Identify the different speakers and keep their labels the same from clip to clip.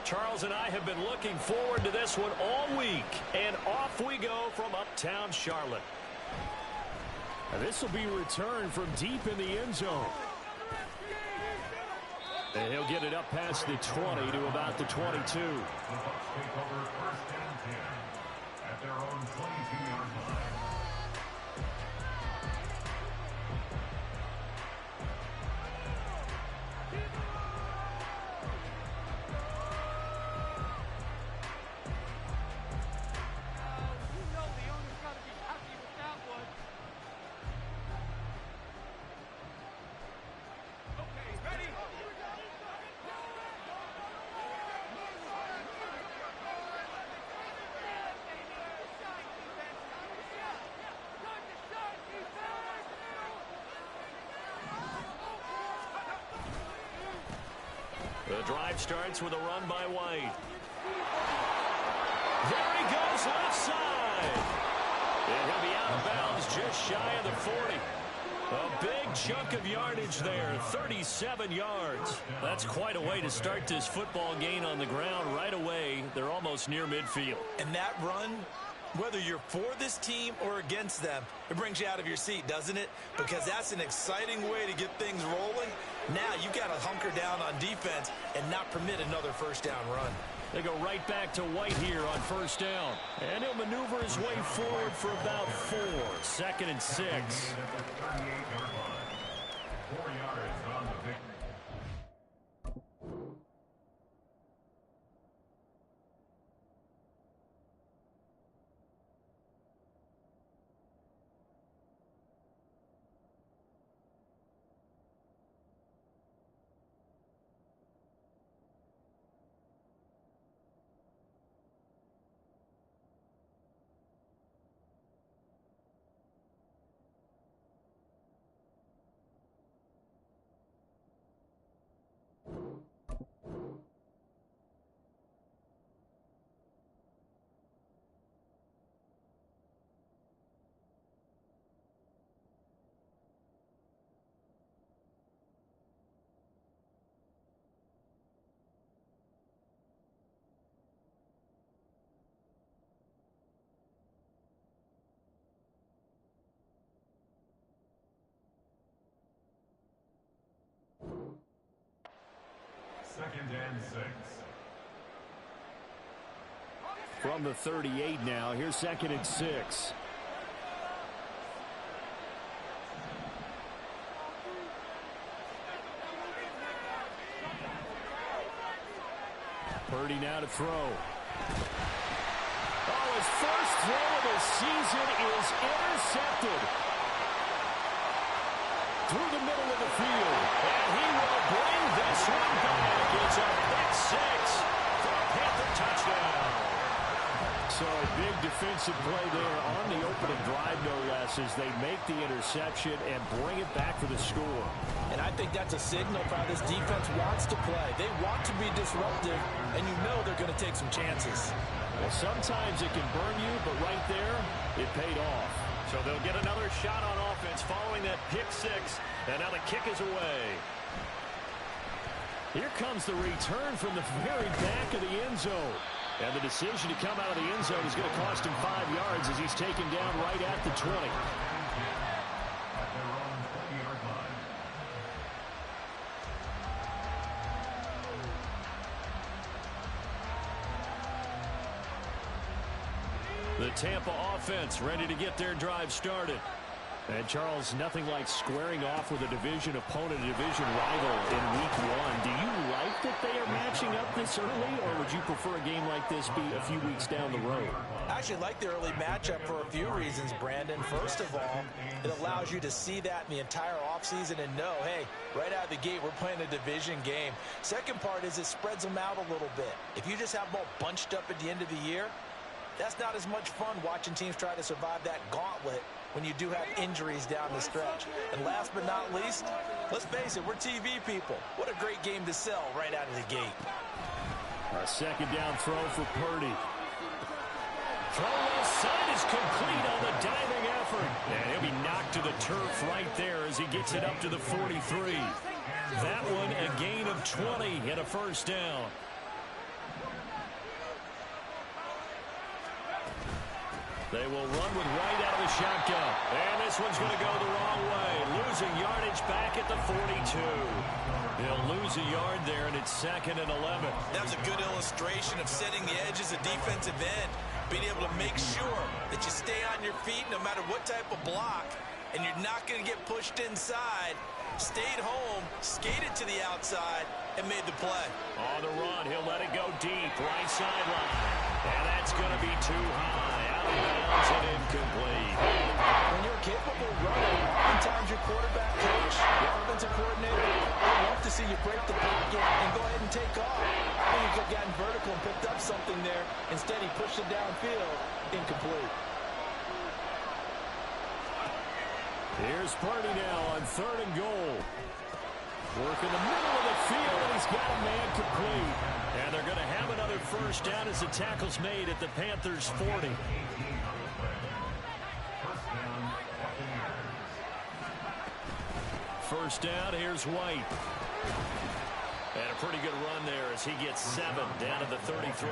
Speaker 1: Charles and I have been looking forward to this one all week. And off we go from uptown Charlotte.
Speaker 2: This will be returned from deep in the end zone. And he'll get it up past the 20 to about the 22.
Speaker 3: The Bucs take over 1st and 10 at their own 22-yard line.
Speaker 1: The drive starts with a run by White. There he goes left side. And he'll be out of bounds just shy of the 40. A big chunk of yardage there, 37 yards. That's quite a way to start this football game on the ground right away. They're almost near midfield.
Speaker 4: And that run, whether you're for this team or against them, it brings you out of your seat, doesn't it? Because that's an exciting way to get things rolling. Now you've got to hunker down on defense and not permit another first down run.
Speaker 1: They go right back to White here on first down. And he'll maneuver his way forward for about 4. 2nd and 6.
Speaker 3: 4 yards on the victory. Second and 6.
Speaker 2: From the 38 now, here's 2nd and 6. Purdy now to throw. Oh, his first throw of the season is intercepted. Through the middle of the field.
Speaker 1: And he will bring this one back. It's a pick 6 for a Panther touchdown.
Speaker 2: So a big defensive play there on the opening drive, no less, as they make the interception and bring it back for the score.
Speaker 4: And I think that's a signal for how this defense wants to play. They want to be disruptive, and you know they're going to take some chances.
Speaker 2: Well, sometimes it can burn you, but right there, it paid off.
Speaker 1: So they'll get another shot on offense following that pick 6. And now the kick is away.
Speaker 2: Here comes the return from the very back of the end zone. And the decision to come out of the end zone is going to cost him 5 yards as he's taken down right at the 20.
Speaker 3: At their own 20-yard line.
Speaker 1: The Tampa offense ready to get their drive started.
Speaker 2: And, Charles, nothing like squaring off with a division opponent, a division rival in Week 1. Do you like that they are matching up this early, or would you prefer a game like this be a few weeks down the road?
Speaker 4: I actually like the early matchup for a few reasons, Brandon. First of all, it allows you to see that in the entire offseason and know, hey, right out of the gate, we're playing a division game. Second part is it spreads them out a little bit. If you just have them all bunched up at the end of the year, that's not as much fun watching teams try to survive that gauntlet when you do have injuries down the stretch. And last but not least, let's face it, we're TV people. What a great game to sell right out of the gate.
Speaker 2: A second down throw for Purdy.
Speaker 1: Throw left side is complete on the diving effort. And he'll be knocked to the turf right there as he gets it up to the 43. That one a gain of 20 and a first down. They will run with White out of the shotgun. And this one's going to go the wrong way. Losing yardage back at the 42. He'll lose a yard there, and it's 2nd and 11.
Speaker 4: That was a good illustration of setting the edge as a defensive end. Being able to make sure that you stay on your feet no matter what type of block, and you're not going to get pushed inside. Stayed home, skated to the outside, and made the play.
Speaker 1: On the run, he'll let it go deep, right sideline. And that's going to be too high. Out of bounds and incomplete.
Speaker 4: When you're capable running, oftentimes your quarterback coach, your offensive coordinator, would love to see you break the pocket and go ahead and take off. I think he could have gotten vertical and picked up something there. Instead, he pushed it downfield, incomplete.
Speaker 1: Here's Purdy now on 3rd and goal. Work in the middle of the field, and he's got a man complete. And they're going to have another first down as the tackle's made at the Panthers' 40. First down, here's White. And a pretty good run there as he gets 7 down to the 33.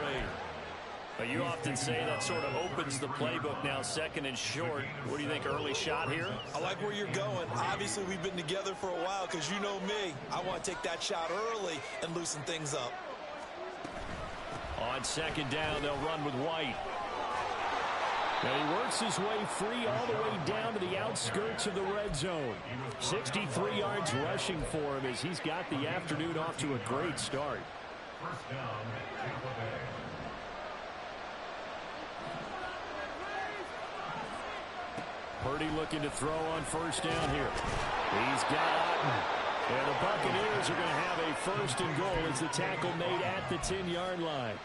Speaker 1: You often say that sort of opens the playbook now, 2nd and short. What do you think, early shot here?
Speaker 4: I like where you're going. Obviously, we've been together for a while because you know me. I want to take that shot early and loosen things up.
Speaker 1: On 2nd down, they'll run with White. Now he works his way free all the way down to the outskirts of the red zone. 63 yards rushing for him as he's got the afternoon off to a great start.
Speaker 3: First down, Tampa Bay.
Speaker 1: Purdy looking to throw on first down here. He's got Otten. And the Buccaneers are going to have a 1st and goal as the tackle made at the 10-yard line.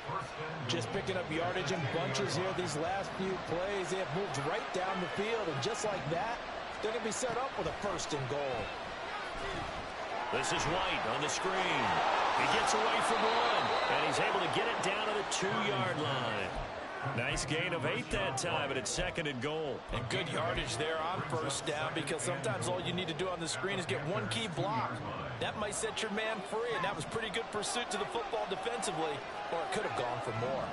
Speaker 4: Just picking up yardage in bunches here these last few plays. They have moved right down the field, and just like that, they're going to be set up with a 1st and goal.
Speaker 1: This is White on the screen. He gets away from one, and he's able to get it down to the 2-yard line. Nice gain of 8 that time, and it's 2nd and goal.
Speaker 4: And good yardage there on first down, because sometimes all you need to do on the screen is get one key block. That might set your man free, and that was pretty good pursuit to the football defensively, or it could have gone for more.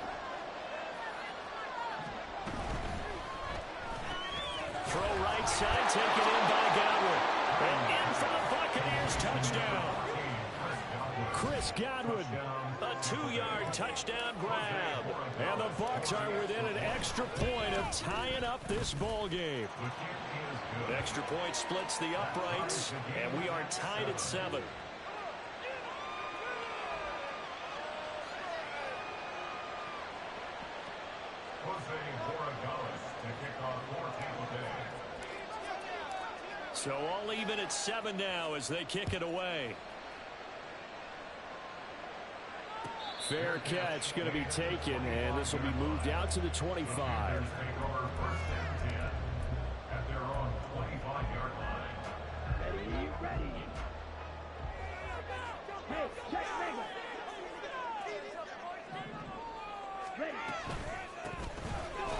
Speaker 1: Throw right side, taken in by Godwin. And in for the Buccaneers, touchdown. Chris Godwin, a 2-yard touchdown grab. And the Bucs are within an extra point of tying up this ball game. Extra point splits the uprights, and we are tied at 7. So all even at 7 now as they kick it away. Fair catch going to be taken, and this will be moved out to the 25.
Speaker 5: Ready. Hey, check ready.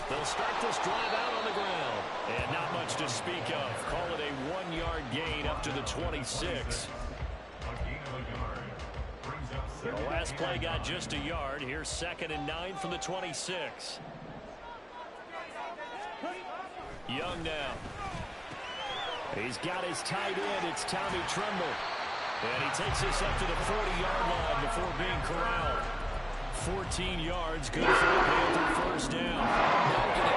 Speaker 1: They'll start this drive out on the ground. And not much to speak of. Call it a 1-yard gain up to the 26. The last play got just a yard. Here's 2nd and 9 from the 26. Young now. He's got his tight end. It's Tommy Tremble. And he takes this up to the 40-yard line before being corralled. 14 yards, good for the Panther first down.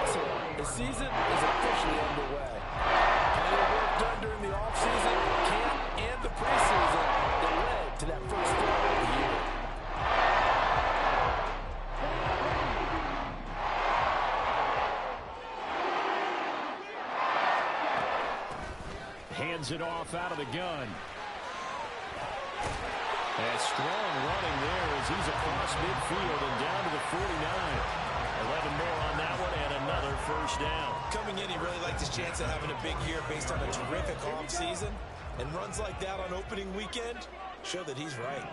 Speaker 4: Excellent. The season is officially underway. Plenty of work done during the offseason, camp, and the preseason that led to that first drive of the year.
Speaker 1: Hands it off out of the gun. And strong running there as he's across midfield and down to the 49. 11 more on that one and another first down.
Speaker 4: Coming in, he really liked his chance of having a big year based on a terrific offseason. And runs like that on opening weekend show that he's right.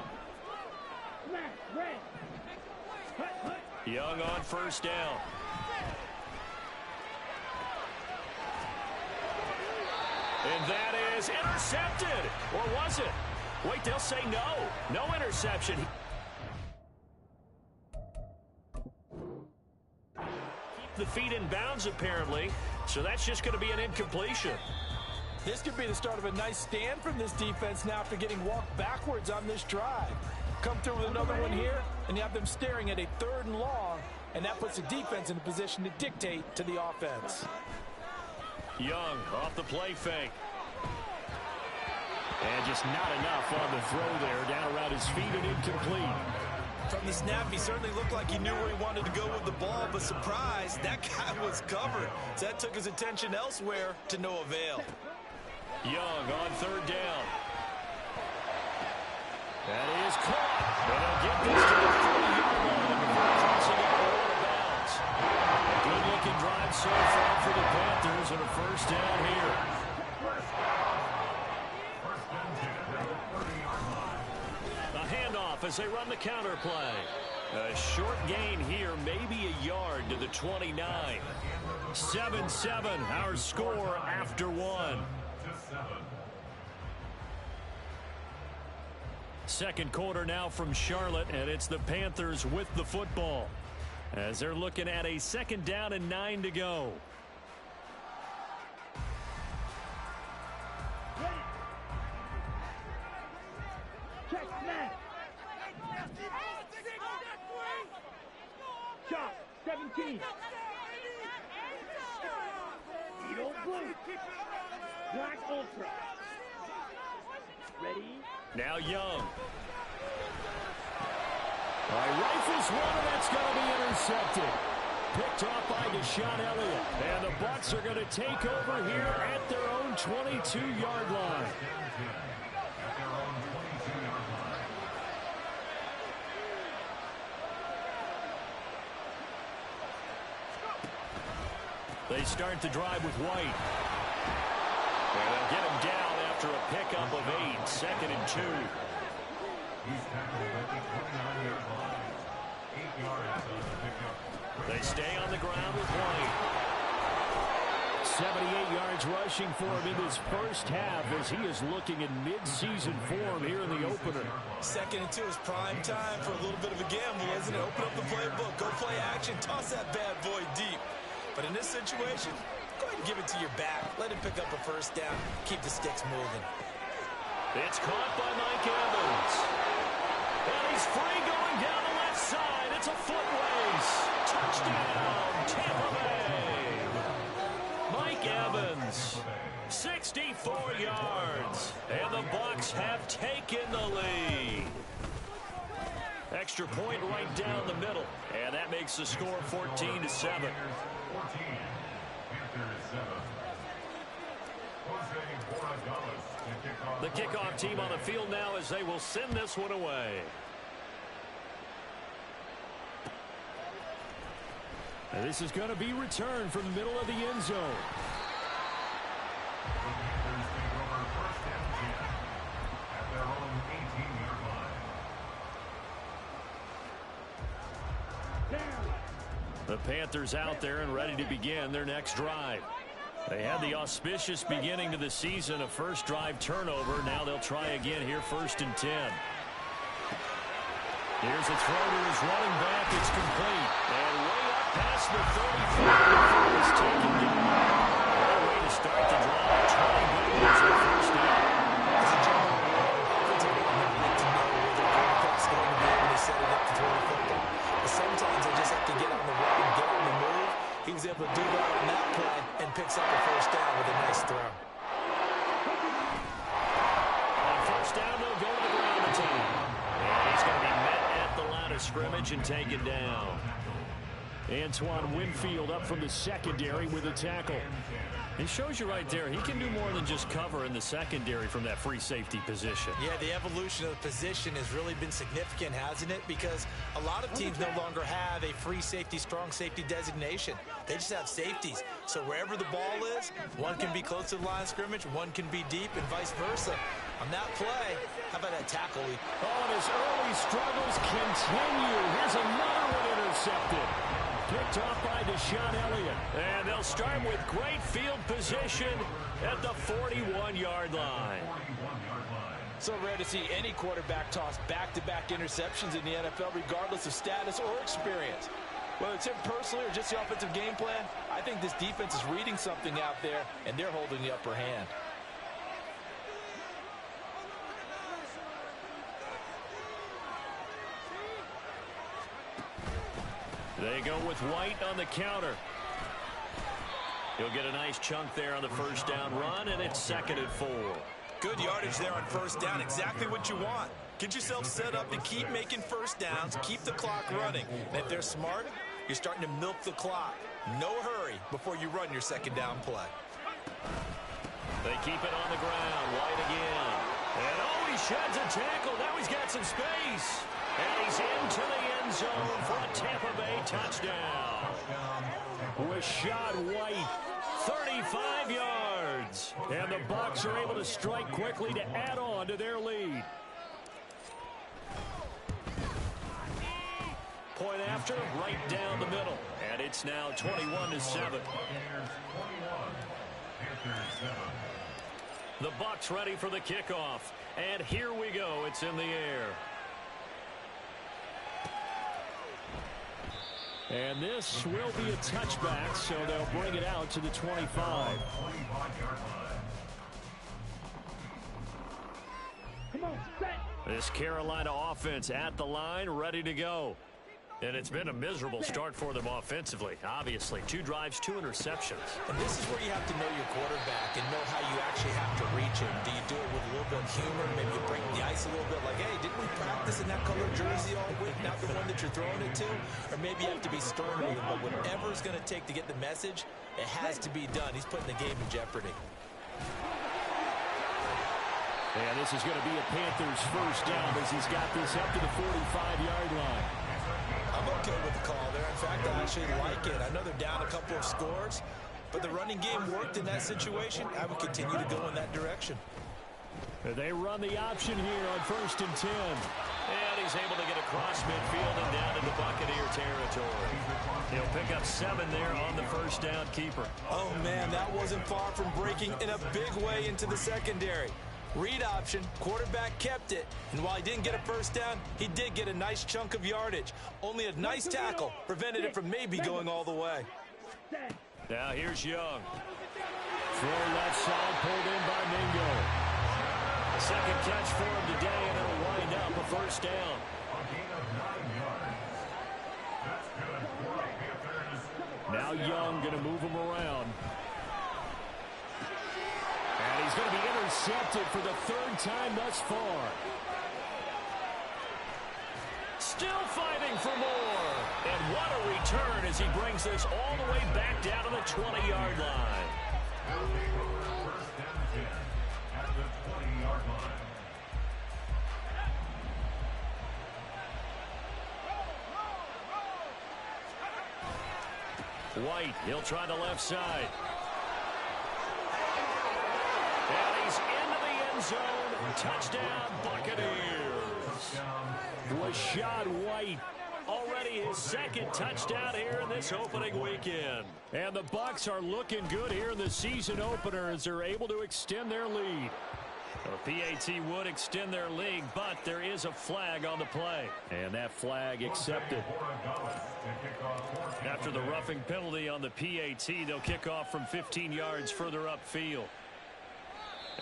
Speaker 1: Young on first down. And that is intercepted. Or was it? Wait, they'll say no. No interception. kept the feet in bounds, apparently. So that's just going to be an incompletion.
Speaker 4: This could be the start of a nice stand from this defense now after getting walked backwards on this drive. Come through with another one here, and you have them staring at a 3rd and long, and that puts the defense in a position to dictate to the offense.
Speaker 1: Young off the play fake.
Speaker 2: And just not enough on the throw there, down around his feet and incomplete.
Speaker 4: From the snap, he certainly looked like he knew where he wanted to go with the ball, but surprise, that guy was covered. So that took his attention elsewhere to no avail.
Speaker 1: Young on 3rd down. That is caught. And they'll get this to the 40-yard line before crossing it out of bounds. A good-looking drive so far for the Panthers and a 1st down here. A handoff as they run the counter play. A short gain here, maybe a yard to the 29. 7-7, our score after 1. Second quarter now from Charlotte, and it's the Panthers with the football as they're looking at a 2nd down and 9 to go.
Speaker 5: Check, man. Shot, 17. Edo blue. Black ultra. Ready?
Speaker 1: Now Young. Rifles one, and that's going to be intercepted. Picked off by Deshaun Elliott. And the Bucs are going to take over here at their own 22-yard line. They start the drive with White. And they'll get him down after a pickup of 8, 2nd and 2. They stay on the ground with White.
Speaker 2: 78 yards rushing for him in this first half as he is looking in mid-season form here in the opener.
Speaker 4: 2nd and 2 is prime time for a little bit of a gamble, isn't it? Open up the playbook, go play action, toss that bad boy deep. But in this situation, go ahead and give it to your back. Let him pick up a 1st down. Keep the sticks moving.
Speaker 1: It's caught by Mike Evans. And he's free going down the left side. It's a foot race. Touchdown, Tampa Bay. Mike Evans, 64 yards. And the Bucs have taken the lead. Extra point right down the middle. And that makes the score 14-7. The kickoff team on the field now as they will send this one away.
Speaker 2: And this is going to be returned from the middle of the end zone. The Panthers out there and ready to begin their next drive. They had the auspicious beginning to the season, a first drive turnover. Now they'll try again here, 1st and 10. Here's a throw to his running back. It's complete. And way up past the 35 before it's taken down. What a way to start the drive. 20 minutes for 1st down.
Speaker 4: As a general rule, offensive linemen like to know where their quarterback's going to be when they set it up to throw the football. But sometimes they just have to get on the run and get on the move. He was able to do that on that play and picks up a 1st down with a nice throw.
Speaker 1: On 1st down, they'll go to the ground attack. And he's going to be met at the line of scrimmage and taken down.
Speaker 2: Antoine Winfield up from the secondary with a tackle.
Speaker 1: It shows you right there, he can do more than just cover in the secondary from that free safety position.
Speaker 4: Yeah, the evolution of the position has really been significant, hasn't it? Because a lot of teams no longer have a free safety, strong safety designation. They just have safeties. So wherever the ball is, one can be close to the line of scrimmage, one can be deep, and vice versa. On that play, how about that tackle?
Speaker 2: Oh, and his early struggles continue. Here's another one intercepted. Picked off by Deshaun Elliott.
Speaker 1: And they'll start with great field position at the 41-yard line.
Speaker 4: So rare to see any quarterback toss back-to-back interceptions in the NFL, regardless of status or experience. Whether it's him personally or just the offensive game plan, I think this defense is reading something out there, and they're holding the upper hand.
Speaker 1: They go with White on the counter. He'll get a nice chunk there on the first down run, and it's 2nd and 4.
Speaker 4: Good yardage there on first down. Exactly what you want. Get yourself set up to keep making first downs, keep the clock running. And if they're smart, you're starting to milk the clock. No hurry before you run your second down play.
Speaker 1: They keep it on the ground. White again. And oh, he sheds a tackle. Now he's got some space. And he's into the end zone for a Tampa Bay touchdown. Rashad White, 35 yards. And the Bucs are able to strike quickly to add on to their lead. Point after, right down the middle. And it's now 21-7. The Bucs ready for the kickoff. And here we go. It's in the air. And this will be a touchback, so they'll bring it out to the 25.
Speaker 5: Come on, set.
Speaker 1: This Carolina offense at the line, ready to go. And it's been a miserable start for them offensively, obviously. 2 drives, 2 interceptions.
Speaker 4: And this is where you have to know your quarterback and know how you actually have to reach him. Do you do it with a little bit of humor? Maybe you break the ice a little bit like, hey, didn't we practice in that color jersey all week, not the one that you're throwing it to? Or maybe you have to be stern with him. But whatever it's going to take to get the message, it has to be done. He's putting the game in jeopardy.
Speaker 1: And this is going to be a Panthers first down as he's got this up to the 45-yard line.
Speaker 4: I'm okay with the call there. In fact, I actually like it. I know they're down a couple of scores, but the running game worked in that situation. I would continue to go in that direction.
Speaker 1: They run the option here on 1st and 10. And he's able to get across midfield and down into Buccaneer territory. He'll pick up 7 there on the first down keeper.
Speaker 4: Oh, man, that wasn't far from breaking in a big way into the secondary. Read option, quarterback kept it, and while he didn't get a first down, he did get a nice chunk of yardage. Only a nice tackle prevented it from maybe going all the way.
Speaker 1: Now here's Young. Throw left side, pulled in by Mingo. Second catch for him today, and it'll wind up a first down. Now Young going to move him around. And he's going to be intercepted for the 3rd time thus far. Still fighting for more. And what a return as he brings this all the way back down to the 20-yard line. White, he'll try the left side. And he's into the end zone. Touchdown, Buccaneers. Rashad White, already his 2nd touchdown here in this opening weekend. And the Bucs are looking good here in the season opener as they're able to extend their lead. The PAT would extend their lead, but there is a flag on the play. And that flag accepted. After the roughing penalty on the PAT, they'll kick off from 15 yards further upfield.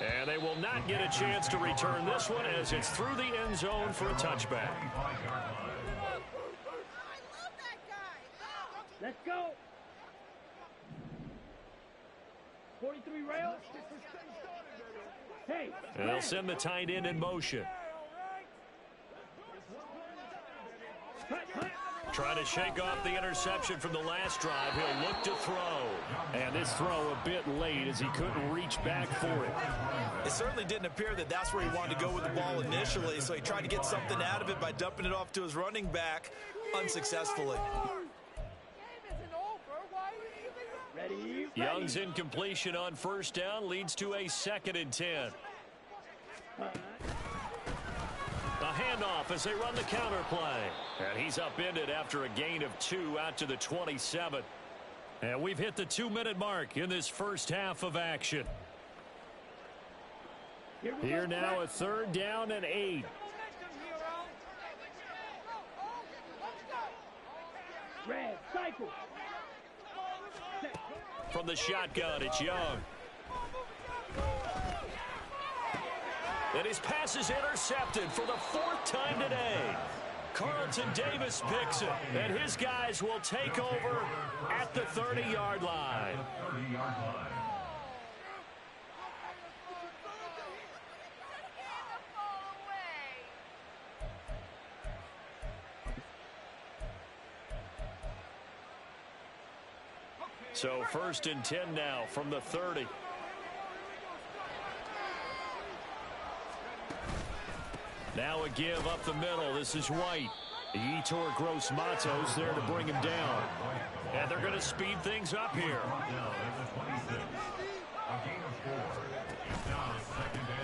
Speaker 1: And they will not get a chance to return this one as it's through the end zone for a touchback.
Speaker 5: Let's go. 43 rails. Hey.
Speaker 1: And they'll send the tight end in motion. Trying to shake off the interception from the last drive. He'll look to throw. And this throw a bit late as he couldn't reach back for it.
Speaker 4: It certainly didn't appear that that's where he wanted to go with the ball initially, so he tried to get something out of it by dumping it off to his running back unsuccessfully.
Speaker 5: Ready.
Speaker 1: Young's incompletion on first down leads to a 2nd and 10. The handoff as they run the counter play. And he's upended after a gain of 2 out to the 27. And we've hit the 2-minute mark in this first half of action. Here now a 3rd down and 8.
Speaker 5: Red, cycle. Set.
Speaker 1: From the shotgun, it's Young. And his pass is intercepted for the 4th time today. Carlton Davis picks it, and his guys will take over at the 30-yard line. So 1st and 10 now from the 30. Now a give up the middle. This is White. Yetur Gross-Matos there to bring him down. And they're going to speed things up here.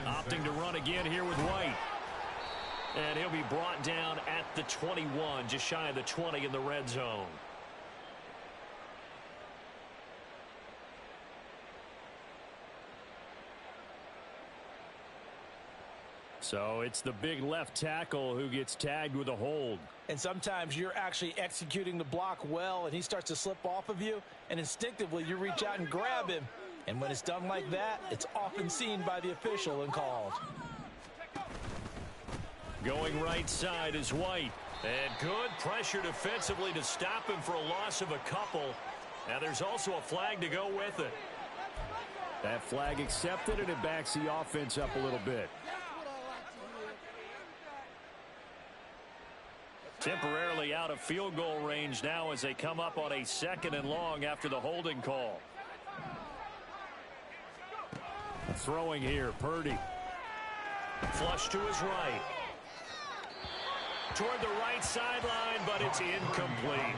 Speaker 1: Opting to run again here with White. And he'll be brought down at the 21, just shy of the 20 in the red zone. So it's the big left tackle who gets tagged with a hold.
Speaker 4: And sometimes you're actually executing the block well, and he starts to slip off of you, and instinctively you reach out and grab him. And when it's done like that, it's often seen by the official and called.
Speaker 1: Going right side is White. And good pressure defensively to stop him for a loss of a couple. Now there's also a flag to go with it.
Speaker 2: That flag accepted, and it backs the offense up a little bit.
Speaker 1: Temporarily out of field goal range now as they come up on a 2nd and long after the holding call.
Speaker 2: Throwing here, Purdy.
Speaker 1: Flush to his right. Toward the right sideline, but it's incomplete.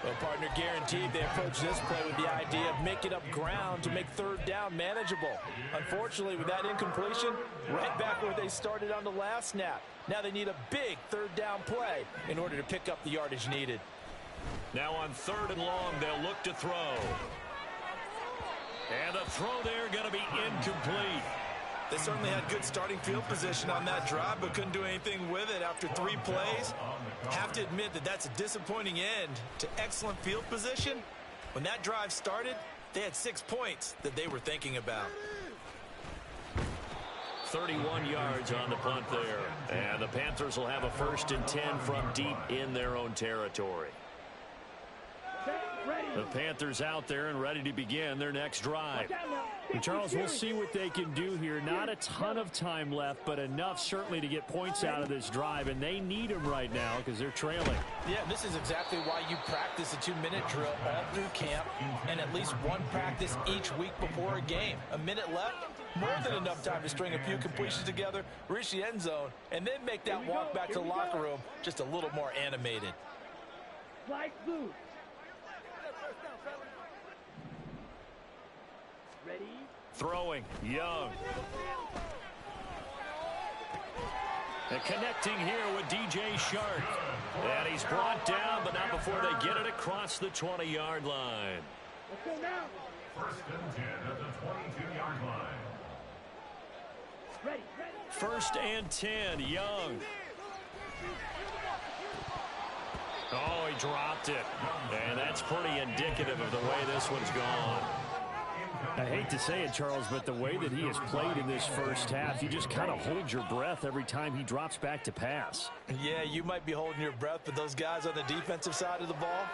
Speaker 4: Well, partner, guaranteed they approach this play with the idea of making up ground to make 3rd down manageable. Unfortunately, with that incompletion, right back where they started on the last snap. Now they need a big 3rd down play in order to pick up the yardage needed.
Speaker 1: Now on 3rd and long, they'll look to throw. And the throw there going to be incomplete.
Speaker 4: They certainly had good starting field position on that drive, but couldn't do anything with it after 3 plays. Have to admit that that's a disappointing end to excellent field position. When that drive started, they had 6 points that they were thinking about.
Speaker 1: 31 yards on the punt there. And the Panthers will have a 1st and 10 from deep in their own territory. The Panthers out there and ready to begin their next drive.
Speaker 2: And Charles, we'll see what they can do here. Not a ton of time left, but enough certainly to get points out of this drive, and they need them right now because they're trailing.
Speaker 4: Yeah, this is exactly why you practice a 2-minute drill all through camp and at least one practice each week before a game. A minute left, more than enough time to string a few completions together, reach the end zone, and then make that walk back to the locker room just a little more animated.
Speaker 5: Flag blue. Ready?
Speaker 1: Throwing, Young. And connecting here with DJ Shark. And he's brought down, but not before they get it across the 20-yard line.
Speaker 5: Let's go now.
Speaker 3: 1st and 10 at the 22-yard line.
Speaker 5: Ready.
Speaker 1: 1st and 10, Young. Oh, he dropped it. And that's pretty indicative of the way this one's gone.
Speaker 2: I hate to say it, Charles, but the way that he has played in this first half, you just kind of hold your breath every time he drops back to pass.
Speaker 4: Yeah, you might be holding your breath, but those guys on the defensive side of the ball,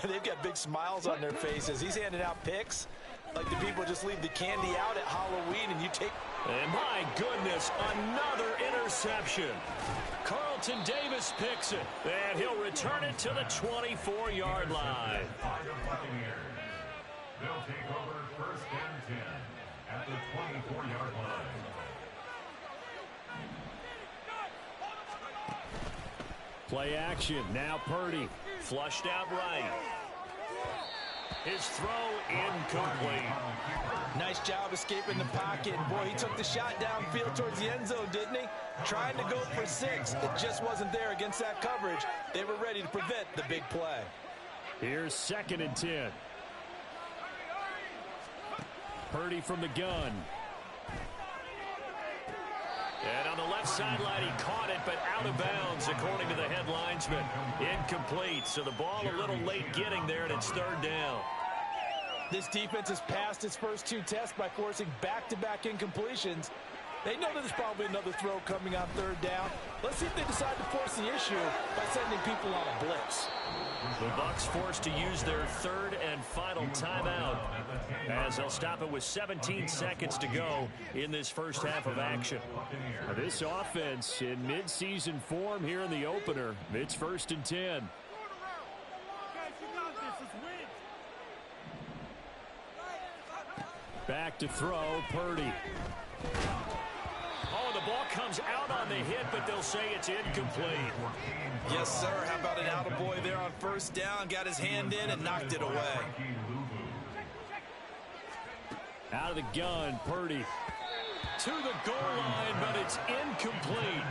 Speaker 4: they've got big smiles on their faces. He's handing out picks like the people just leave the candy out at Halloween and you take...
Speaker 1: And my goodness, another interception. Carlton Davis picks it, and he'll return it to the 24-yard line.
Speaker 3: They'll take over 1st and 10 at the 24-yard line.
Speaker 2: Play action. Now Purdy.
Speaker 1: Flushed out right. His throw incomplete.
Speaker 4: Nice job escaping the pocket. Boy, he took the shot downfield towards the end zone, didn't he? Trying to go for 6. It just wasn't there against that coverage. They were ready to prevent the big play.
Speaker 2: Here's 2nd and 10. Purdy from the gun.
Speaker 1: And on the left sideline, he caught it, but out of bounds, according to the head linesman. Incomplete, so the ball a little late getting there, and it's third down.
Speaker 4: This defense has passed its first two tests by forcing back-to-back incompletions. They know that there's probably another throw coming on third down. Let's see if they decide to force the issue by sending people on a blitz.
Speaker 1: The Bucs forced to use their third and final timeout as they'll stop it with 17 seconds to go in this first half of action.
Speaker 2: Now this offense in midseason form here in the opener. It's 1st and 10. Back to throw, Purdy.
Speaker 1: Oh, the ball comes out on the hit, but they'll say it's incomplete.
Speaker 4: Yes, sir. How about an attaboy there on first down? Got his hand in and knocked it away.
Speaker 2: Out of the gun, Purdy.
Speaker 1: To the goal line, but it's incomplete.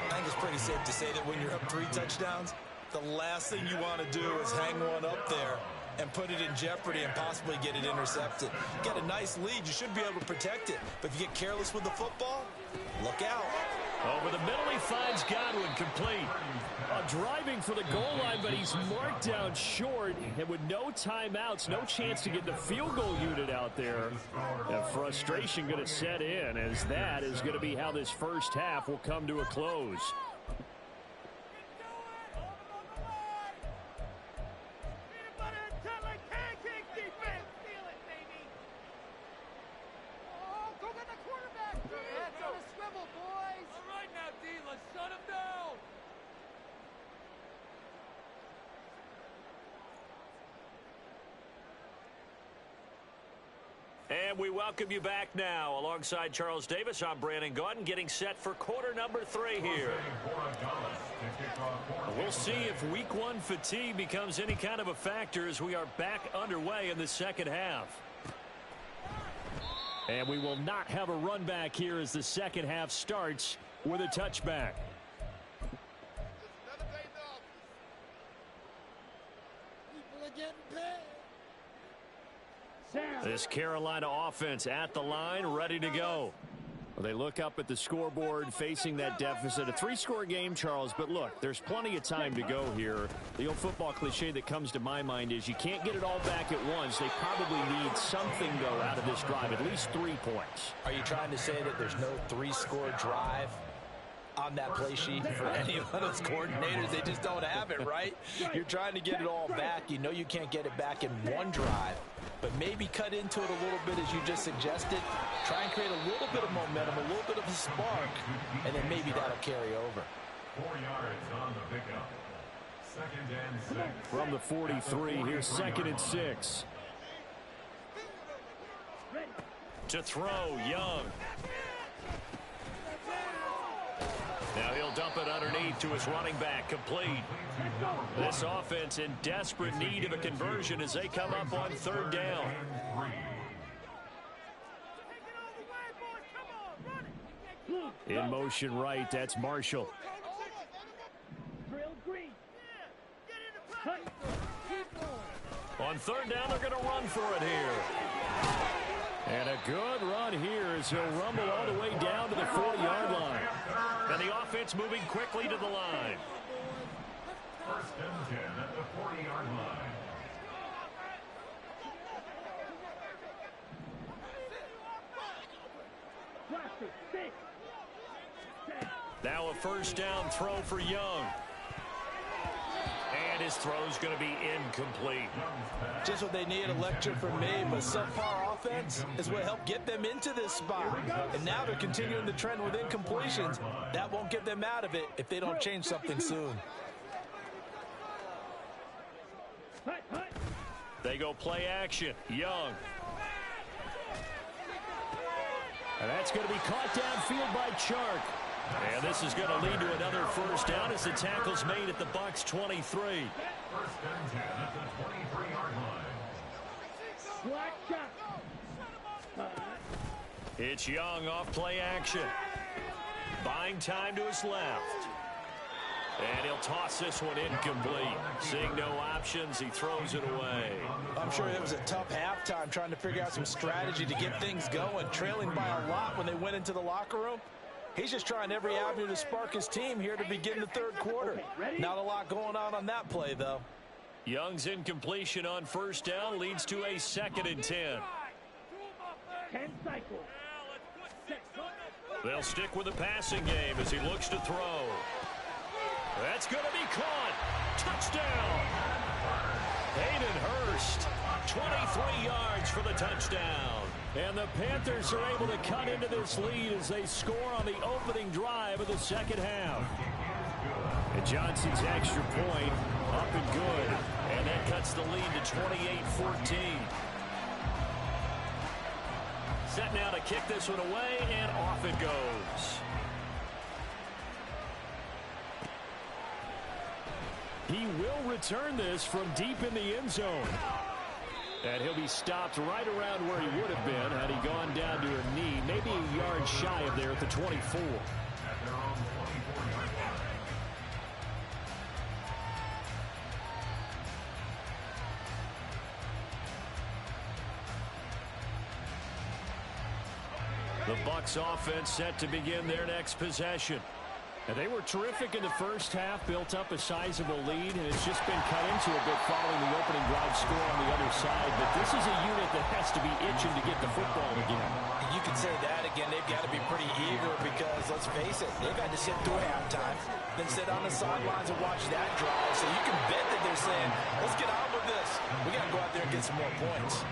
Speaker 4: I think it's pretty safe to say that when you're up 3 touchdowns, the last thing you want to do is hang one up there and put it in jeopardy and possibly get it intercepted. You got a nice lead. You should be able to protect it. But if you get careless with the football, look out.
Speaker 1: Over the middle, he finds Godwin, complete.
Speaker 2: Driving for the goal line, but he's marked down short. And with no timeouts, no chance to get the field goal unit out there. And frustration going to set in, as that is going to be how this first half will come to a close.
Speaker 1: And we welcome you back now. Alongside Charles Davis, I'm Brandon Gaudin, getting set for quarter number 3 here. We'll see if week 1 fatigue becomes any kind of a factor as we are back underway in the second half.
Speaker 2: And we will not have a run back here as the second half starts with a touchback.
Speaker 1: This Carolina offense at the line, ready to go.
Speaker 2: Well, they look up at the scoreboard facing that deficit. A 3-score game, Charles, but look, there's plenty of time to go here. The old football cliche that comes to my mind is you can't get it all back at once. They probably need something, though, out of this drive, at least 3 points.
Speaker 4: Are you trying to say that there's no 3-score drive on that play sheet for any of those coordinators? They just don't have it, right? You're trying to get it all back. You know you can't get it back in one drive, but maybe cut into it a little bit as you just suggested. Try and create a little bit of momentum, a little bit of a spark, and then maybe that'll carry over.
Speaker 3: 4 yards on the pickup. 2nd and 6.
Speaker 2: From the 43, here's 2nd and 6.
Speaker 1: To throw, Young. Now he'll dump it underneath to his running back, complete. This offense in desperate need of a conversion as they come up on 3rd down.
Speaker 2: In motion right, that's Marshall.
Speaker 1: On 3rd down, they're going to run for it here.
Speaker 2: And a good run here as he'll rumble all the way down to the 40-yard line.
Speaker 1: And the offense moving quickly to the line.
Speaker 3: 1st and 10 at the 40-yard line.
Speaker 1: Now a 1st down throw for Young. And his throw's going to be incomplete.
Speaker 4: Just what they need, a lecture from me, but subpar offense is what helped get them into this spot. And now they're continuing the trend with incompletions. That won't get them out of it if they don't change something soon.
Speaker 1: They go play action. Young.
Speaker 2: And that's going to be caught downfield by Chark.
Speaker 1: And this is going to lead to another 1st down as the tackle's made at the Bucs 23.
Speaker 3: 1st and 10 at the 23-yard line.
Speaker 1: It's Young off play action. Buying time to his left. And he'll toss this one incomplete. Seeing no options, he throws it away.
Speaker 4: I'm sure it was a tough halftime trying to figure out some strategy to get things going. Trailing by a lot when they went into the locker room. He's just trying every avenue to spark his team here to begin the third quarter. Not a lot going on that play, though.
Speaker 1: Young's incompletion on first down leads to a 2nd and 10.
Speaker 5: 10 cycles.
Speaker 1: They'll stick with the passing game as he looks to throw. That's going to be caught. Touchdown. Hayden Hurst, 23 yards for the touchdown.
Speaker 2: And the Panthers are able to cut into this lead as they score on the opening drive of the second half. And Johnson's extra point up and good.
Speaker 1: And that cuts the lead to 28-14. Set now to kick this one away, and off it goes.
Speaker 2: He will return this from deep in the end zone. And he'll be stopped right around where he would have been had he gone down to a knee, maybe a yard shy of there at the 24.
Speaker 1: The Bucs offense set to begin their next possession.
Speaker 2: And they were terrific in the first half, built up a sizable lead, and it's just been cut into a bit following the opening drive score on the other side. But this is a unit that has to be itching to get the football again.
Speaker 4: You can say that again. They've got to be pretty eager because, let's face it, they've had to sit through halftime, then sit on the sidelines and watch that drive. So you can bet that they're saying, let's get on with this. We got to go out there and get some more points.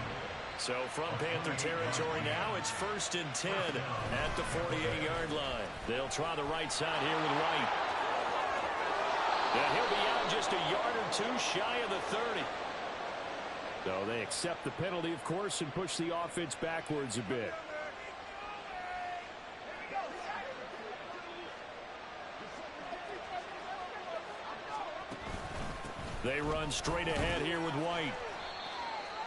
Speaker 1: So from Panther territory now, it's 1st and 10 at the 48-yard line. They'll try the right side here with White. And he'll be out just a yard or two shy of the 30.
Speaker 2: So they accept the penalty, of course, and push the offense backwards a bit.
Speaker 1: They run straight ahead here with White.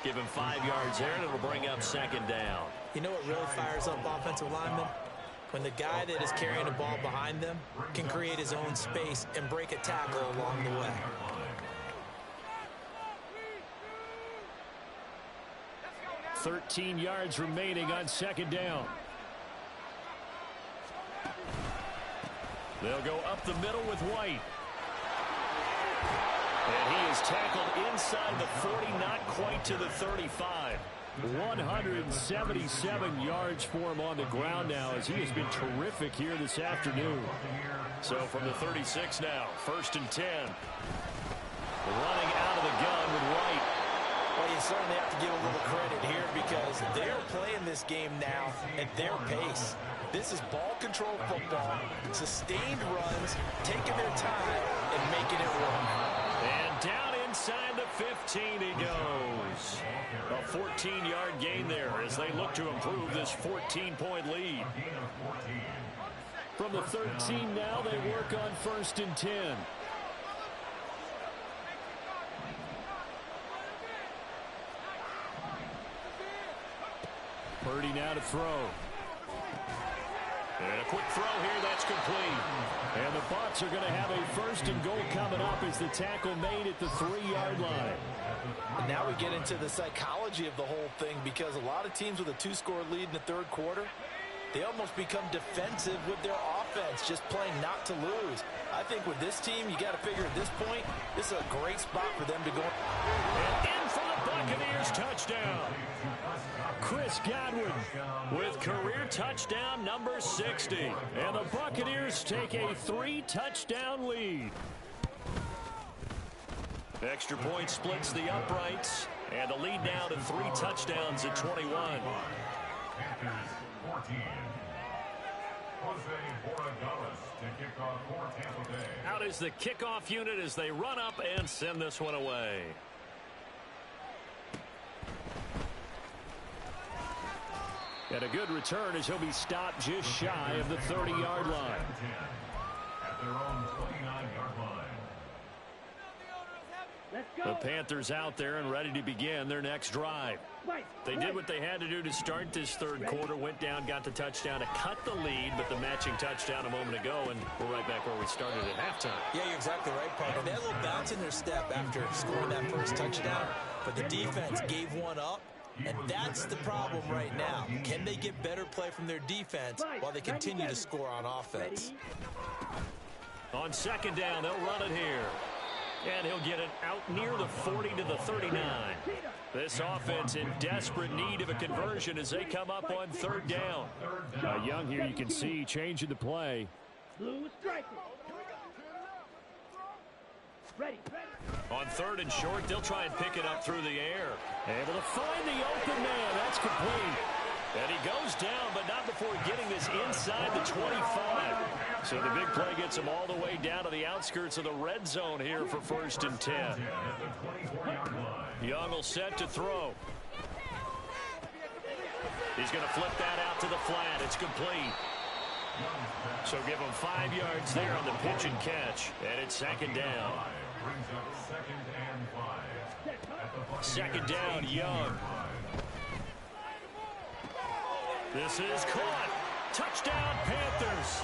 Speaker 1: Give him 5 yards there, and it'll bring up 2nd down.
Speaker 4: You know what really fires up offensive linemen? When the guy that is carrying the ball behind them can create his own space and break a tackle along the way.
Speaker 2: "13 yards remaining on 2nd down.
Speaker 1: They'll go up the middle with White. And he is tackled inside the 40, not quite to the 35.
Speaker 2: 177 yards for him on the ground now, as he has been terrific here this afternoon.
Speaker 1: So from the 36 now, 1st and 10. Running out of the gun with White.
Speaker 4: Well, you certainly have to give a little credit here because they're playing this game now at their pace. This is ball control football, sustained runs, taking their time and making it work.
Speaker 1: And down inside the 15 he goes. A 14-yard gain there as they look to improve this 14-point lead.
Speaker 2: From the 13 now, they work on 1st and 10. Purdy now to throw.
Speaker 1: And a quick throw here, that's complete.
Speaker 2: And the Bucs are going to have a 1st and goal coming up as the tackle made at the 3-yard line.
Speaker 4: And now we get into the psychology of the whole thing because a lot of teams with a 2-score lead in the third quarter, they almost become defensive with their offense, just playing not to lose. I think with this team, you got to figure at this point, this is a great spot for them to go.
Speaker 1: And in for the Buccaneers touchdown.
Speaker 2: Chris Godwin
Speaker 1: with career touchdown number 60.
Speaker 2: And the Buccaneers take a 3-touchdown lead.
Speaker 1: Extra point splits the uprights. And the lead now to 3 touchdowns at 21.
Speaker 3: Panthers 14. Jose Borregales to kick off for Tampa Bay.
Speaker 1: Out is the kickoff unit as they run up and send this one away.
Speaker 2: And a good return as he'll be stopped just shy of the 30-yard line.
Speaker 3: At their own 29-yard line.
Speaker 5: Let's go.
Speaker 1: The Panthers out there and ready to begin their next drive. They did what they had to do to start this third quarter, went down, got the touchdown to cut the lead, but the matching touchdown a moment ago, and we're right back where we started at halftime.
Speaker 4: Yeah, you're exactly right, partner. They had a little bounce in their step after scoring that first touchdown, but the defense gave one up, And that's the problem right now. Can they get better play from their defense while they continue to score on offense?
Speaker 1: On second down, they'll run it here. And he'll get it out near the 40 to the 39. This offense in desperate need of a conversion as they come up on third down.
Speaker 2: Young here, you can see changing the play.
Speaker 5: Blue strike. Ready.
Speaker 1: On third and short, they'll try and pick it up through the air.
Speaker 2: Able to find the open man. That's complete.
Speaker 1: And he goes down, but not before getting this inside the 25. So the big play gets him all the way down to the outskirts of the red zone here for first and 10. Young will set to throw. He's going to flip that out to the flat. It's complete. So give him 5 yards there on the pitch and catch. And it's second down. Second down, Young. This is caught. Touchdown, Panthers.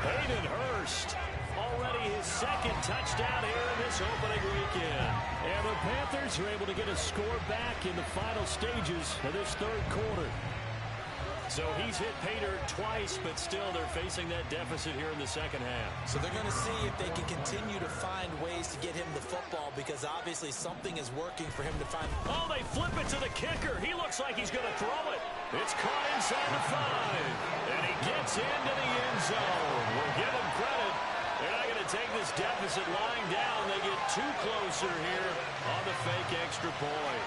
Speaker 1: Hayden Hurst. Already his second touchdown here in this opening weekend.
Speaker 2: And the Panthers are able to get a score back in the final stages of this third quarter.
Speaker 1: So he's hit pay dirt twice, but still they're facing that deficit here in the second half.
Speaker 4: So they're going to see if they can continue to find ways to get him the football, because obviously something is working for him to find.
Speaker 1: Oh, they flip it to the kicker. He looks like he's going to throw it. It's caught inside the 5. And he gets into the end zone. We'll give him credit. They're not going to take this deficit lying down. They get too closer here on the fake extra point.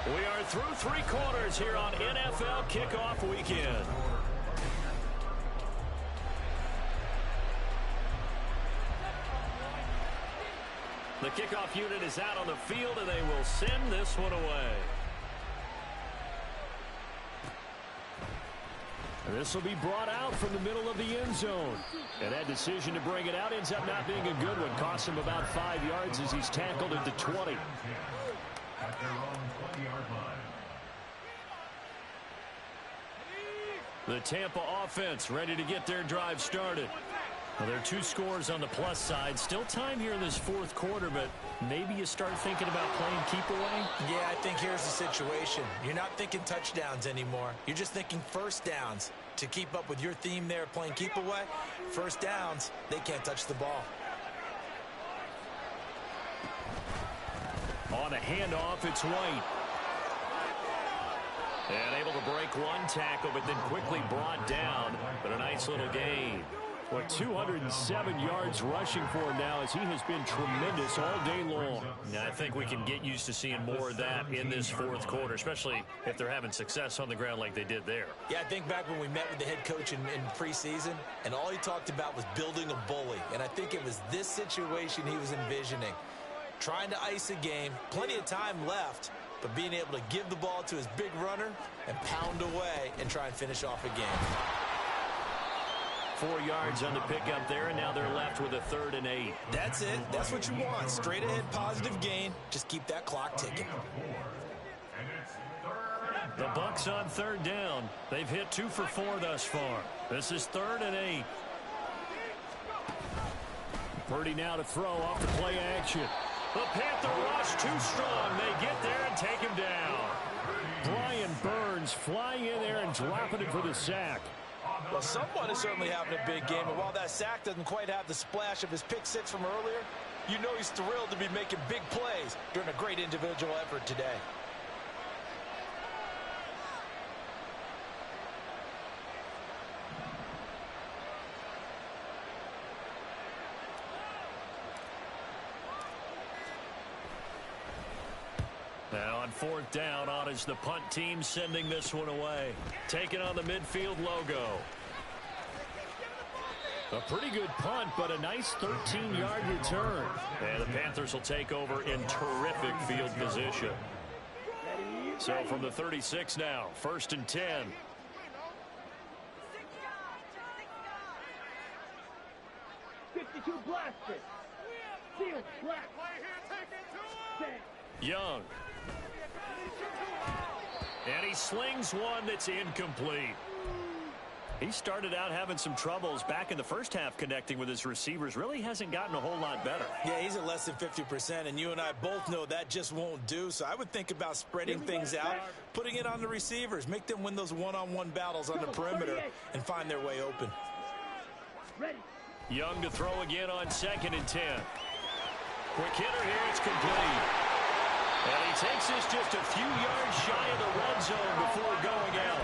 Speaker 1: We are through 3 quarters here on NFL Kickoff Weekend. The kickoff unit is out on the field, and they will send this one away.
Speaker 2: This will be brought out from the middle of the end zone. And that decision to bring it out ends up not being a good one. Costs him about 5 yards as he's tackled at the 20.
Speaker 3: At their own 20-yard line.
Speaker 1: The Tampa offense ready to get their drive started. Well, there are 2 scores on the plus side. Still time here in this fourth quarter, but maybe you start thinking about playing keep away?
Speaker 4: Yeah, I think here's the situation. You're not thinking touchdowns anymore. You're just thinking first downs. To keep up with your theme there, playing keep away, first downs, they can't touch the ball.
Speaker 1: On a handoff, it's White. And able to break one tackle, but then quickly brought down. But a nice little gain.
Speaker 2: Well, 207 yards rushing for him now as he has been tremendous all day long.
Speaker 1: Now, I think we can get used to seeing more of that in this fourth quarter, especially if they're having success on the ground like they did there.
Speaker 4: Yeah, I think back when we met with the head coach in preseason, and all he talked about was building a bully. And I think it was this situation he was envisioning. Trying to ice a game, plenty of time left, but being able to give the ball to his big runner and pound away and try and finish off a game.
Speaker 1: 4 yards on the pickup there, and now they're left with a 3rd and 8.
Speaker 4: That's it. That's what you want. Straight ahead positive gain. Just keep that clock ticking.
Speaker 1: The Bucs on 3rd down. They've hit 2 for 4 thus far. This is 3rd and 8.
Speaker 2: Purdy now to throw off the play action.
Speaker 1: The Panther rush too strong. They get there and take him down.
Speaker 2: Brian Burns flying in there and dropping it for the sack.
Speaker 4: Well, someone is certainly having a big game, and while that sack doesn't quite have the splash of his pick 6 from earlier, you know he's thrilled to be making big plays during a great individual effort today.
Speaker 1: Now on 4th down, on is the punt team sending this one away. Taking on the midfield logo.
Speaker 2: A pretty good punt, but a nice 13-yard return.
Speaker 1: And the Panthers will take over in terrific field position. So from the 36 now, 1st and 10.
Speaker 5: 52 blasted. Field black.
Speaker 1: Young. And he slings one that's incomplete.
Speaker 2: He started out having some troubles back in the first half connecting with his receivers. Really hasn't gotten a whole lot better.
Speaker 4: Yeah, he's at less than 50%, and you and I both know that just won't do. So I would think about spreading things out, putting it on the receivers, make them win those one-on-one battles on the perimeter, and find their way open.
Speaker 1: Young to throw again on 2nd and 10. Quick hitter here, it's complete. And he takes this just a few yards shy of the red zone before going out.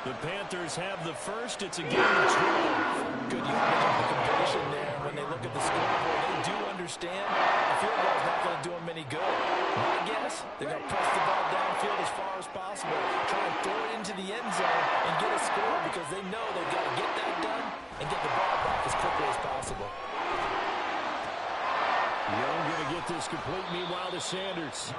Speaker 1: The Panthers have the first. It's a game of 12.
Speaker 4: Good yardage on the completion there. When they look at the scoreboard, they do understand the field goal is not going to do them any good. My guess, they're going to press the ball downfield as far as possible, try and throw it into the end zone and get a score because they know they've got to get that done and get the ball back as quickly as possible.
Speaker 2: Young going to get this complete, meanwhile to Sanders.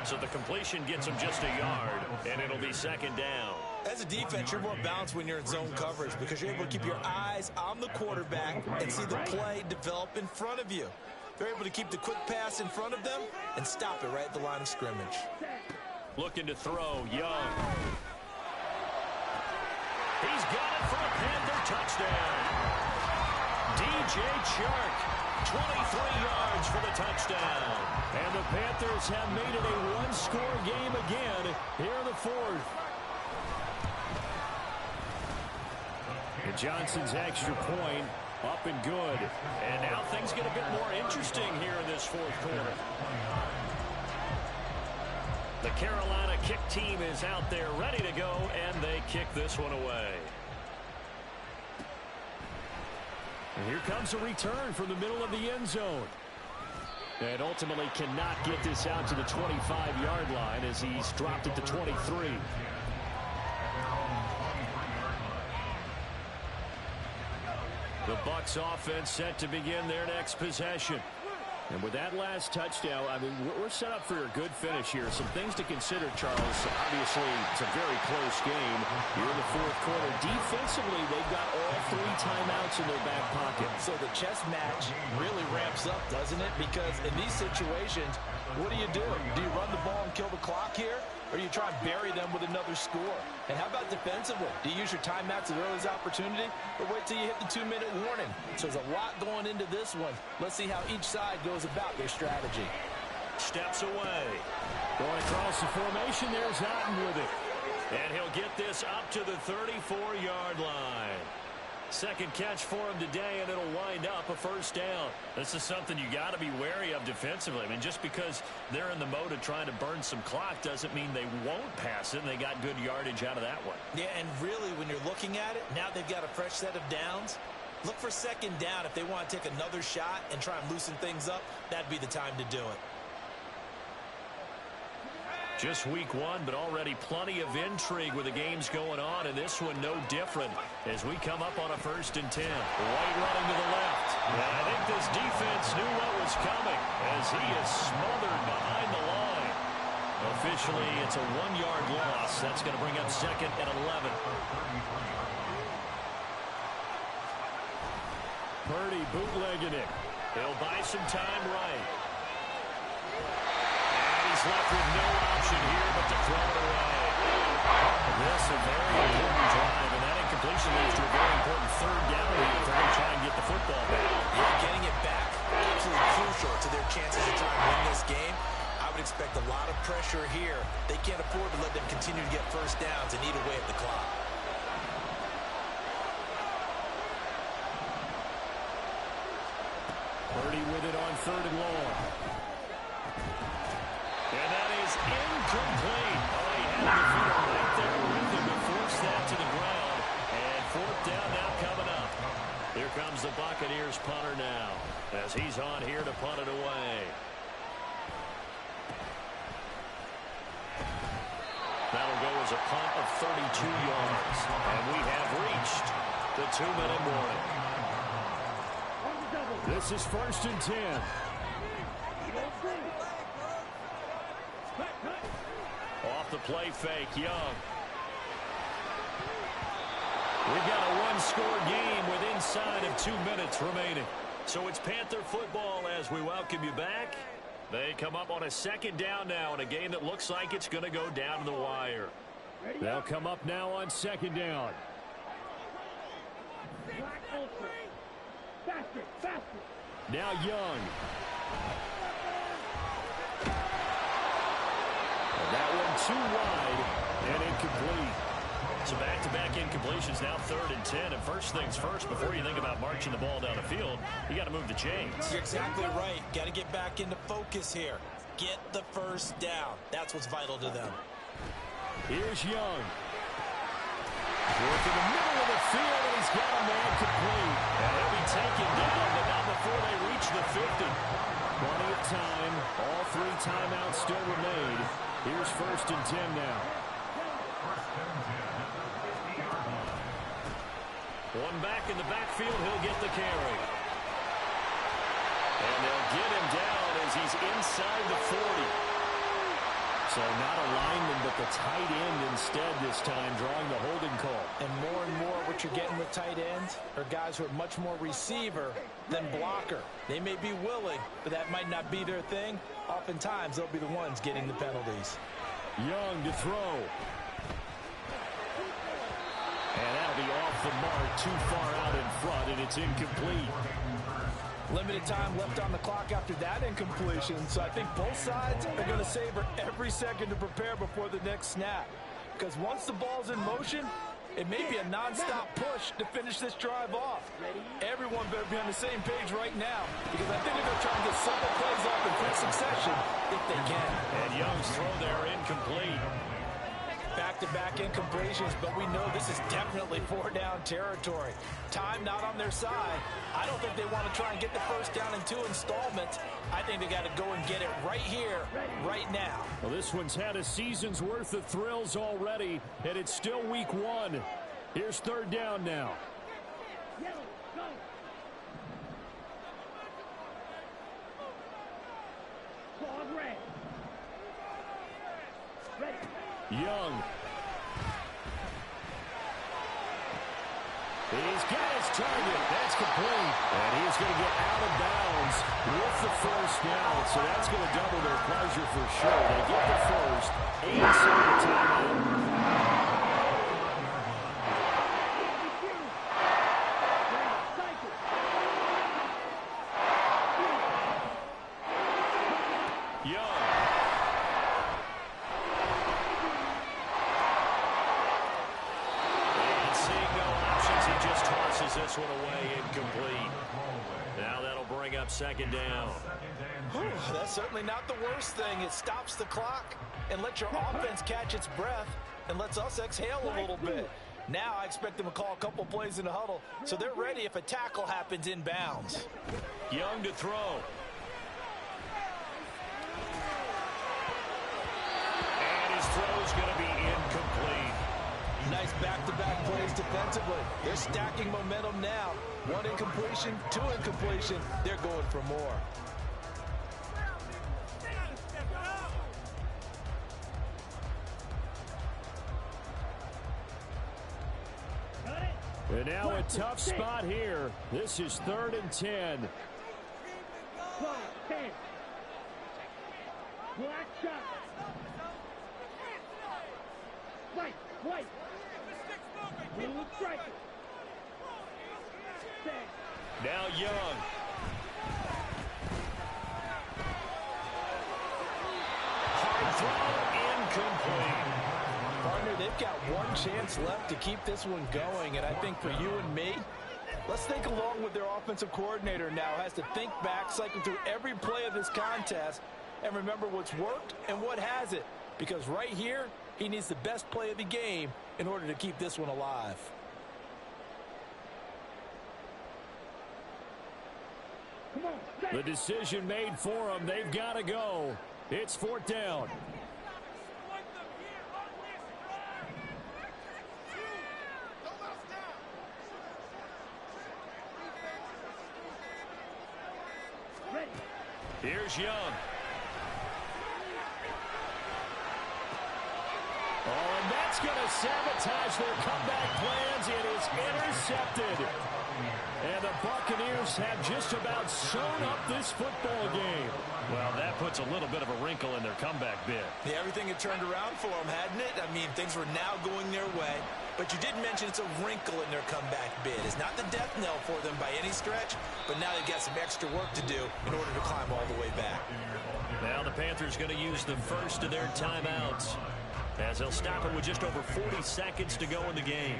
Speaker 1: So the completion gets him just a yard, and it'll be 2nd down.
Speaker 4: As a defense, you're more balanced when you're in zone coverage because you're able to keep your eyes on the quarterback and see the play develop in front of you. They're able to keep the quick pass in front of them and stop it right at the line of scrimmage.
Speaker 1: Looking to throw, Young. He's got it for a Panther touchdown. DJ Chark. 23 yards for the touchdown.
Speaker 2: And the Panthers have made it a one-score game again here in the 4th. And Johnson's extra point up and good.
Speaker 1: And now things get a bit more interesting here in this 4th quarter. The Carolina kick team is out there ready to go, and they kick this one away.
Speaker 2: And here comes a return from the middle of the end zone. And ultimately cannot get this out to the 25-yard line as he's dropped it to 23.
Speaker 1: The Bucs offense set to begin their next possession.
Speaker 2: And with that last touchdown, I mean, we're set up for a good finish here. Some things to consider, Charles. Obviously, it's a very close game. You're in the 4th quarter. Defensively, they've got all 3 timeouts in their back pocket.
Speaker 4: So the chess match really ramps up, doesn't it? Because in these situations, what do? Do you run the ball and kill the clock here? Or do you try and bury them with another score? And how about defensively? Do you use your timeouts at earliest opportunity? Or wait till you hit the 2-minute warning? So there's a lot going into this one. Let's see how each side goes about their strategy.
Speaker 1: Steps away.
Speaker 2: Going across the formation, there's Otten with it.
Speaker 1: And he'll get this up to the 34-yard line. Second catch for him today, and it'll wind up a first down. This is something you got to be wary of defensively. I mean, just because they're in the mode of trying to burn some clock doesn't mean they won't pass it, and they got good yardage out of that one.
Speaker 4: Yeah, and really, when you're looking at it, now they've got a fresh set of downs. Look for 2nd down. If they want to take another shot and try and loosen things up, that'd be the time to do it.
Speaker 1: Just week 1, but already plenty of intrigue with the games going on, and this one no different as we come up on a 1st and 10. White running to the left. And I think this defense knew what was coming as he is smothered behind the line. Officially, it's a 1-yard loss. That's going to bring up 2nd and 11.
Speaker 2: Purdy bootlegging it.
Speaker 1: He'll buy some time right. He's left with no option here but to throw it away. This is a very important drive, and that incompletion leads to a very important 3rd down here if they're going to try and get the football back.
Speaker 4: Yeah, getting it back, absolutely crucial to their chances to try and win this game. I would expect a lot of pressure here. They can't afford to let them continue to get first downs and eat away at the clock.
Speaker 2: Purdy with it on 3rd and long.
Speaker 1: And that is incomplete. Oh, he had the defender right there with him to force that to the ground. And 4th down now coming up. Here comes the Buccaneers punter now as he's on here to punt it away. That'll go as a punt of 32 yards. And we have reached the 2-minute warning.
Speaker 2: This is 1st and 10.
Speaker 1: Off the play fake, Young. We've got a one-score game with inside of 2 minutes remaining. So it's Panther football as we welcome you back. They come up on a 2nd down now in a game that looks like it's going to go down to the wire.
Speaker 2: They'll come up now on 2nd down.
Speaker 5: ultra. Faster, faster.
Speaker 2: Now Young. And that one too wide and incomplete.
Speaker 1: So back-to-back incompletions, now 3rd and 10. And first things first, before you think about marching the ball down the field, you got to move the chains.
Speaker 4: You're exactly right. Got to get back into focus here. Get the first down. That's what's vital to them.
Speaker 2: Here's Young. Work in the middle of the field, and he's got a man complete.
Speaker 1: And he'll be taken down, but not before they reach the 50.
Speaker 2: Plenty of time. All 3 timeouts still remain. Here's 1st and 10 now.
Speaker 1: One back in the backfield, he'll get the carry. And they'll get him down as he's inside the 40.
Speaker 2: So not a lineman, but the tight end instead this time, drawing the holding call.
Speaker 4: And more what you're getting with tight ends are guys who are much more receiver than blocker. They may be willing, but that might not be their thing. Oftentimes, they'll be the ones getting the penalties.
Speaker 2: Young to throw. And that'll be off the mark, too far out in front, and it's incomplete.
Speaker 4: Limited time left on the clock after that incompletion, so I think both sides are going to savor every second to prepare before the next snap. Because once the ball's in motion, it may be a nonstop push to finish this drive off. Everyone better be on the same page right now, because I think they're going to try and get several plays off in quick succession if they can.
Speaker 1: And Young's throw there incomplete.
Speaker 4: Back-to-back incompletions, but we know this is definitely 4-down territory. Time not on their side. I don't think they want to try and get the first down in 2 installments. I think they got to go and get it right here, right now.
Speaker 2: Well, this one's had a season's worth of thrills already, and it's still week 1. Here's 3rd down now.
Speaker 5: Yellow, go. Flag red. Ready.
Speaker 2: Young. He's got his target. That's complete. And he's going to get out of bounds with the first down. So that's going to double their pleasure for sure. They get the first. 8-second timeout.
Speaker 1: This one away, incomplete. Now that'll bring up 2nd down.
Speaker 4: That's certainly not the worst thing. It stops the clock and lets your offense catch its breath and lets us exhale a little bit. Now I expect them to call a couple plays in the huddle so they're ready if a tackle happens inbounds.
Speaker 1: Young to throw. And his throw's going to be incomplete.
Speaker 4: Nice back-to-back plays defensively. They're stacking momentum now. 1 incompletion, 2 incompletion. They're going for more.
Speaker 2: And now a tough spot here. This is 3rd and 10.
Speaker 5: Flag 10. Black shot. White. Blue striker.
Speaker 1: Now Young. Hard throw, incomplete.
Speaker 4: Partner, they've got 1 chance left to keep this one going, and I think for you and me, let's think along with their offensive coordinator now. Has to think back, cycle through every play of this contest, and remember what's worked and what hasn't. Because right here, he needs the best play of the game in order to keep this one alive.
Speaker 5: Come on,
Speaker 2: The decision made for them. They've got to go. It's 4th down.
Speaker 5: ready.
Speaker 1: Here's Young.
Speaker 2: Oh, and that's going to sabotage their comeback plans. It is intercepted. And the Buccaneers have just about sewn up this football game.
Speaker 1: Well, that puts puts a little bit of a wrinkle in their comeback bid.
Speaker 4: Yeah, everything had turned around for them, hadn't it? I mean, things were now going their way. But you did mention it's a wrinkle in their comeback bid. It's not the death knell for them by any stretch, but now they've got some extra work to do in order to climb all the way back.
Speaker 1: Now the Panthers going to use the first of their timeouts, as they'll stop it with just over 40 seconds to go in the game.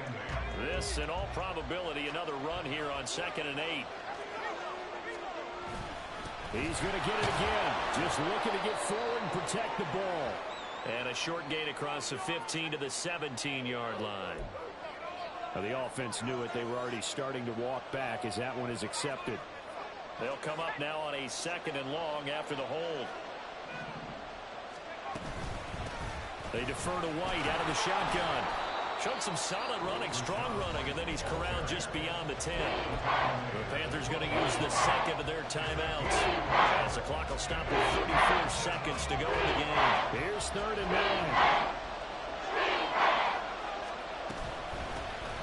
Speaker 1: This, in all probability, another run here on 2nd and 8.
Speaker 2: He's going to get it again. Just looking to get forward and protect the ball.
Speaker 1: And a short gain across the 15 to the 17-yard line.
Speaker 2: Now, the offense knew it. They were already starting to walk back as that one is accepted.
Speaker 1: They'll come up now on a 2nd and long after the hold. They defer to White out of the shotgun. Showed some solid running, strong running, and then he's corralled just beyond the 10. The Panthers going to use the second of their timeouts, as the clock will stop with 34 seconds to go in the game.
Speaker 2: Here's 3rd and 9.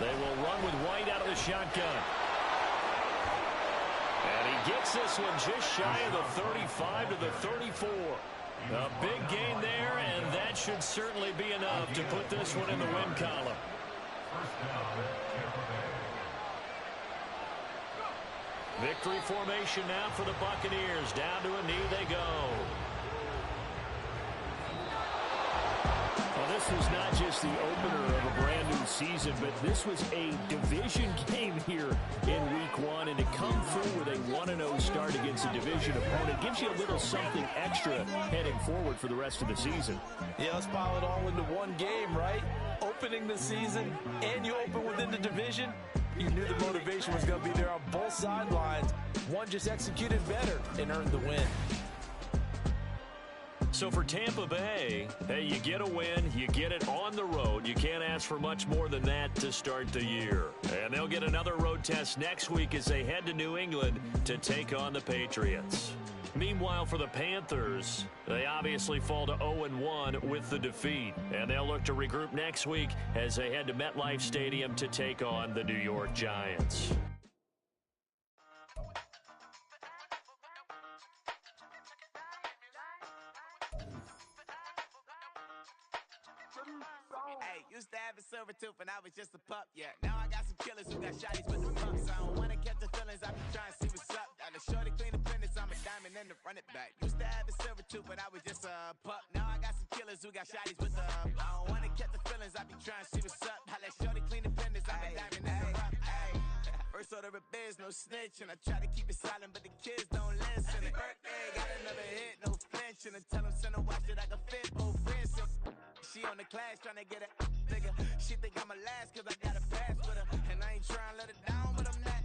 Speaker 1: They will run with White out of the shotgun. And he gets this one just shy of the 35 to the 34. A big gain there, and that should certainly be enough to put this one in the win column. Victory formation now for the Buccaneers. Down to a knee they go.
Speaker 2: Well, this was not just the opener of a brand new season, but this was a division game here in week 1, and to come through with a 1-0 start against a division opponent gives you a little something extra heading forward for the rest of the season.
Speaker 4: Yeah, let's pile it all into one game, right? Opening the season, and you open within the division. You knew the motivation was going to be there on both sidelines. One just executed better and earned the win.
Speaker 1: So for Tampa Bay, hey, you get a win, you get it on the road. You can't ask for much more than that to start the year. And they'll get another road test next week as they head to New England to take on the Patriots. Meanwhile, for the Panthers, they obviously fall to 0-1 with the defeat. And they'll look to regroup next week as they head to MetLife Stadium to take on the New York Giants.
Speaker 6: Used to have a silver tooth when I was just a pup, yeah. Now I got some killers who got shotties with the pumps. I don't wanna catch the feelings, I be trying to see what's up. Got a shorty clean the fitness, I'm a diamond and to run it back. Used to have a silver tooth when I was just a pup. Now I got some killers who got shotties with the I don't wanna catch the feelings, I be trying to see what's up. I let shorty clean the fitness, I'm a diamond and to run it. First order of biz, no snitch, and I try to keep it silent, but the kids don't listen. Birthday, got another hit, no flinching, and tell them send a watch that I can fit both wrists. She on the class trying to get it bigger. She think I'm a last cause I got a pass with her. And I ain't trying to let it down, but I'm not.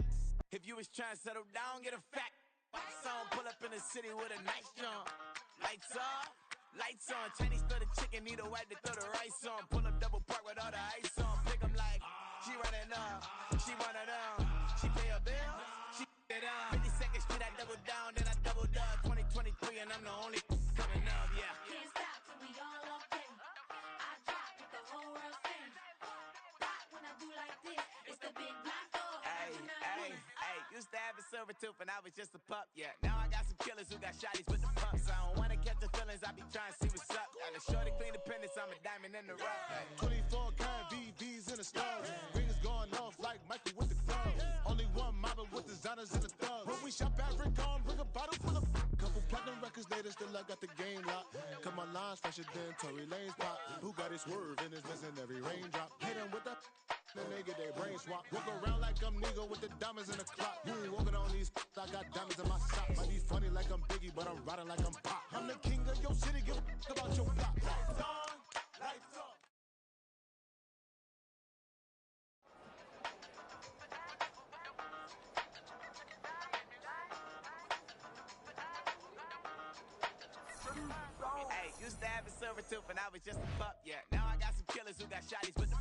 Speaker 6: If you was trying to settle down, get a fact. Song pull up in the city with a nice jump. Lights off, lights on. Chinese throw the chicken, need a wipe to throw the rice on. Pull up double park with all the ice on. Pick 'em like, she running up, she one of them. She pay her bill, she it up. 52nd Street, I double down, then I doubled up. 2023 and I'm the only coming up, yeah.
Speaker 7: Can't stop till we all up in. I drop with the whole world sing. Rock when I do like this, it's the big block door.
Speaker 6: Hey, used to have a silver tooth when I was just a pup, yeah. Now I got some killers who got shotties with the pumps. I don't wanna catch the feelings, I be trying to see what's up. Got a shorty clean the pendants, I'm a diamond in the rough.
Speaker 8: 24 karat VVs in the stars. Rings going off like Michael with the clubs. Only one mobbing with designers in the thugs. When we shop at Rick on, bring a bottle full of couple platinum records later, still I got the game locked. Cut my lines fresher than Tory Lane's pop. Who got his swerve and is missing every raindrop. Hit him with the then they get their brain swap. Walk around like I'm nigga with the diamonds in the clock. You ain't walking on these I got diamonds in my socks. Might be funny like I'm Biggie, but I'm riding like I'm Pop. I'm the king of your city, give a about your block. Lights on, lights on.
Speaker 6: Hey, used to have a silver tooth when I was just a pup, yeah. Now I got some killers who got shotties with the